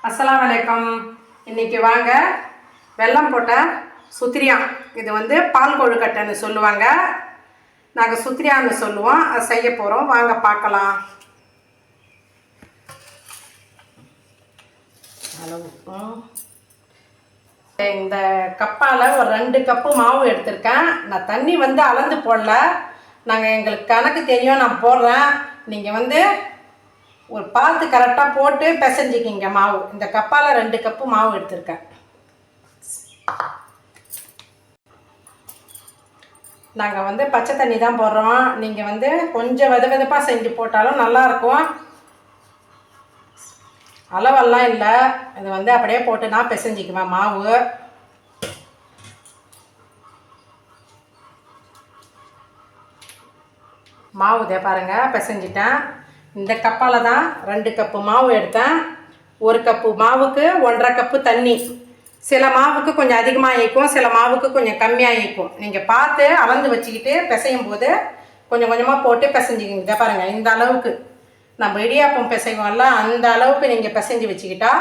அஸ்ஸலாமு அலைக்கும். இன்றைக்கி வாங்க வெல்லம் போட்ட சுத்திரியா. இது வந்து பால் கொழுக்கட்டைன்னு சொல்லுவாங்க, நாங்கள் சுத்திரியான்னு சொல்லுவோம். அதை செய்ய போகிறோம், வாங்க பார்க்கலாம். இந்த கப்பால் ஒரு 2 கப்பு மாவு எடுத்திருக்கேன். நான் தண்ணி வந்து அளந்து போடல, எங்களுக்கு கணக்கு தெரியும், நான் போடுறேன். நீங்கள் வந்து ஒரு பார்த்து கரெக்டாக போட்டு பிசைஞ்சிக்கிங்க மாவு. இந்த கப்பால் 2 கப்பு மாவு எடுத்திருக்கேன். நாங்கள் வந்து பச்சை தண்ணி தான் போடுறோம். நீங்கள் வந்து கொஞ்சம் வெதுவெதுப்பாக செஞ்சு போட்டாலும் நல்லாயிருக்கும். அளவெல்லாம் இல்லை, இது வந்து அப்படியே போட்டு நான் பிசைஞ்சிக்குவேன் மாவு. மாவு பாருங்கள், பிசைஞ்சிட்டேன். இந்த கப்பால் தான் 2 கப்பு மாவு எடுத்தேன். 1 கப்பு மாவுக்கு 1.5 கப்பு தண்ணி. சில மாவுக்கு கொஞ்சம் அதிகமாக இருக்கும், சில மாவுக்கு கொஞ்சம் கம்மியாக இருக்கும். நீங்கள் பார்த்து அளந்து வச்சுக்கிட்டு பிசையும் போது கொஞ்சம் கொஞ்சமாக போட்டு பிசைஞ்சிக்கிங்க. இதை பாருங்கள், இந்த அளவுக்கு நம்ம இடியாப்பம் பிசைவோம்ல, அந்த அளவுக்கு நீங்கள் பிசைஞ்சு வச்சுக்கிட்டா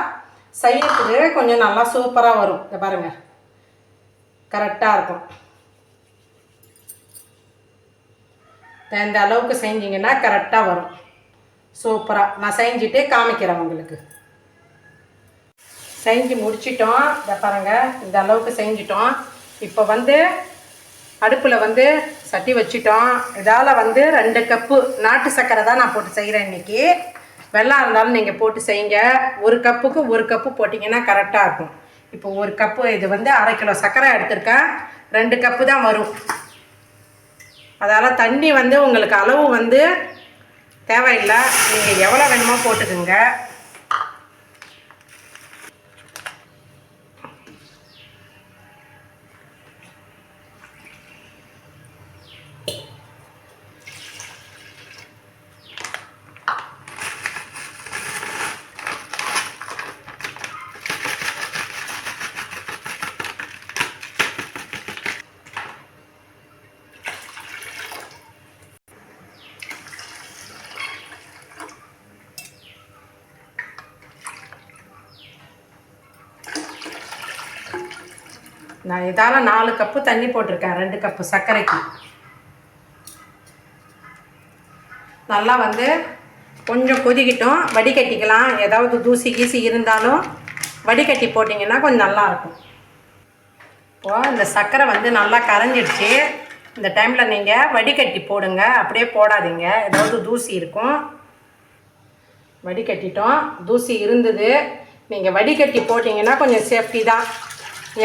செய்யறதுக்கு கொஞ்சம் நல்லா சூப்பராக வரும். இதை பாருங்கள், கரெக்டாக இருக்கும். இந்த அளவுக்கு செஞ்சிங்கன்னா கரெக்டாக வரும், சூப்பராக. நான் செஞ்சுட்டு காமிக்கிறேன் உங்களுக்கு. செஞ்சு முடிச்சிட்டோம். இதை பாருங்கள், இந்த அளவுக்கு செஞ்சிட்டோம். இப்போ வந்து அடுப்பில் வந்து சட்டி வச்சிட்டோம். இதால் வந்து 2 கப்பு நாட்டு சர்க்கரை தான் நான் போட்டு செய்கிறேன் இன்றைக்கி. வெல்லம் இருந்தாலும் நீங்கள் போட்டு செய்யுங்க. 1 கப்புக்கு 1 கப்பு போட்டிங்கன்னா கரெக்டாக இருக்கும். இப்போ 1 கப்பு, இது வந்து 1/2 கிலோ சர்க்கரை எடுத்திருக்கேன். 2 கப்பு தான் வரும். அதால் தண்ணி வந்து உங்களுக்கு அளவு வந்து தேவையில்லை, நீங்கள் எவ்வளோ வேணுமோ போட்டுக்குங்க. நான் இதால் 4 கப்பு தண்ணி போட்டிருக்கேன் 2 கப்பு சர்க்கரைக்கு. நல்லா வந்து கொஞ்சம் கொதிக்கிட்டோம், வடிகட்டிக்கலாம். ஏதாவது தூசி கீசி இருந்தாலும் வடிகட்டி போட்டிங்கன்னா கொஞ்சம் நல்லாயிருக்கும். இப்போது இந்த சர்க்கரை வந்து நல்லா கரைஞ்சிடுச்சு. இந்த டைமில் நீங்கள் வடிகட்டி போடுங்க, அப்படியே போடாதீங்க, ஏதாவது தூசி இருக்கும். வடிகட்டிட்டோம். தூசி இருந்தது, நீங்கள் வடிகட்டி போட்டிங்கன்னா கொஞ்சம் சேஃப்டி தான்.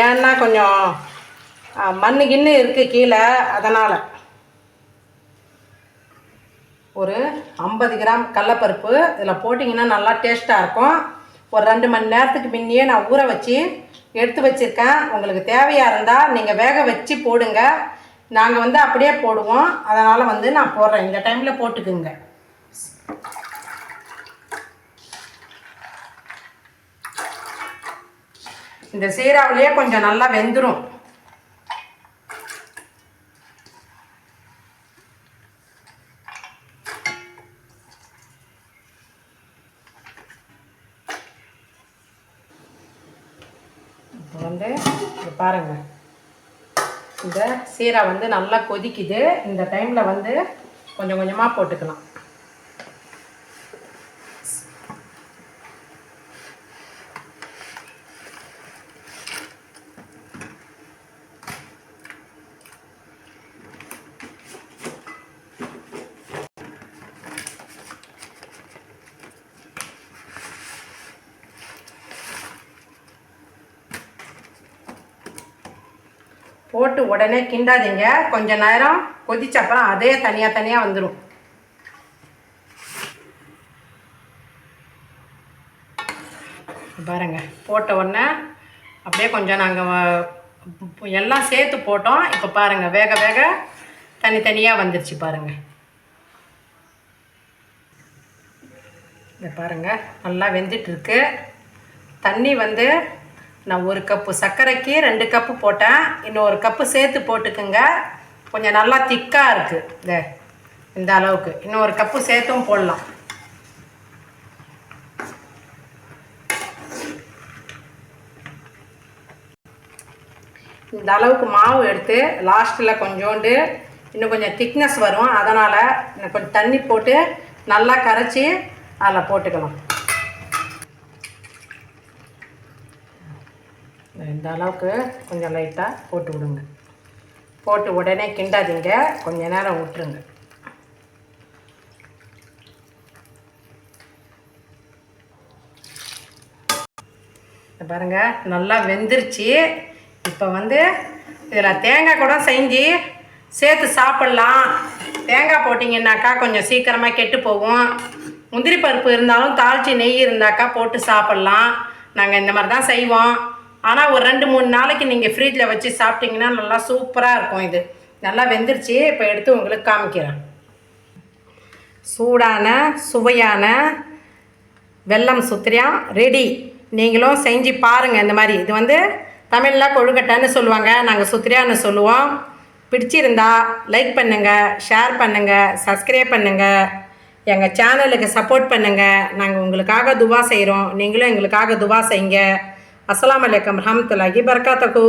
ஏன்னா கொஞ்சம் மண்ணு கிண்ணு இருக்குது கீழே, அதனால். ஒரு 50 கிராம் கடலப்பருப்பு இதில் போட்டிங்கன்னா நல்லா டேஸ்ட்டாக இருக்கும். ஒரு 2 மணி நேரத்துக்கு முன்னையே நான் ஊற வச்சு எடுத்து வச்சுருக்கேன். உங்களுக்கு தேவையாக இருந்தால் நீங்கள் வேக வச்சு போடுங்க. நாங்கள் வந்து அப்படியே போடுவோம், அதனால் வந்து நான் போடுறேன். இந்த டைமில் போட்டுக்குங்க. இந்த சீராவிலேயே கொஞ்சம் நல்லா வெந்துடும். இப்போ வந்து இது பாருங்கள், இந்த சீரா வந்து நல்லா கொதிக்குது. இந்த டைமில் வந்து கொஞ்சம் கொஞ்சமாக போட்டுக்கலாம். போட்டு உடனே கிண்டாதீங்க, கொஞ்ச நேரம் கொதிச்ச அப்புறம் அதே தனியாக வந்துடும். பாருங்கள், போட்ட உடனே அப்படியே கொஞ்சம் நாங்கள் எல்லாம் சேர்த்து போட்டோம். இப்போ பாருங்கள், வேக வேக தனியாக வந்துருச்சு பாருங்கள். இதை பாருங்கள், நல்லா வெந்துட்டுருக்கு. தண்ணி வந்து நான் 1 கப்பு சர்க்கரைக்கு 2 கப்பு போட்டேன். இன்னும் 1 கப்பு சேர்த்து போட்டுக்குங்க. கொஞ்சம் நல்லா திக்காக இருக்குது. இந்த அளவுக்கு இன்னும் 1 கப்பு சேர்த்தும் போடலாம். இந்த அளவுக்கு மாவு எடுத்து லாஸ்ட்டில் கொஞ்சோண்டு இன்னும் கொஞ்சம் திக்னஸ் வரும், அதனால் இன்னும் கொஞ்சம் தண்ணி போட்டு நல்லா கரைச்சி அதில் போட்டுக்கலாம். இந்த அளவுக்கு கொஞ்சம் லைட்டாக போட்டு விடுங்க. போட்டு உடனே கிண்டாதீங்க, கொஞ்ச நேரம் விட்டுருங்க. பாருங்கள் நல்லா வெந்துருச்சு. இப்போ இதில் தேங்காய் கூட செஞ்சு சேர்த்து சாப்பிட்லாம். தேங்காய் போட்டிங்கன்னாக்கா கொஞ்சம் சீக்கிரமாக கெட்டு போகும். முந்திரி பருப்பு இருந்தாலும் தாளித்து நெய் இருந்தாக்கா போட்டு சாப்பிட்லாம். நாங்கள் இந்த மாதிரி தான் செய்வோம். ஆனால் ஒரு 2-3 நாளைக்கு நீங்கள் ஃப்ரிட்ஜில் வச்சு சாப்பிட்டிங்கன்னா நல்லா சூப்பராக இருக்கும். இது நல்லா வெந்துருச்சு. இப்போ எடுத்து உங்களுக்கு காமிக்கிறேன். சூடான சுவையான வெல்லம் சுத்திரியான் ரெடி. நீங்களும் செஞ்சு பாருங்கள். இந்த மாதிரி இது தமிழில் கொழுக்கட்டைன்னு சொல்லுவாங்க, நாங்கள் சுத்திரியான்னு சொல்லுவோம். பிடிச்சிருந்தா லைக் பண்ணுங்கள், ஷேர் பண்ணுங்கள், சப்ஸ்கிரைப் பண்ணுங்கள், எங்கள் சேனலுக்கு சப்போர்ட் பண்ணுங்கள். நாங்கள் உங்களுக்காக துவா செய்கிறோம், நீங்களும் எங்களுக்காக துவா செய்யுங்க. அஸ்ஸலாமு அலைக்கும் வரஹ்மத்துல்லாஹி வபரகாத்துஹு.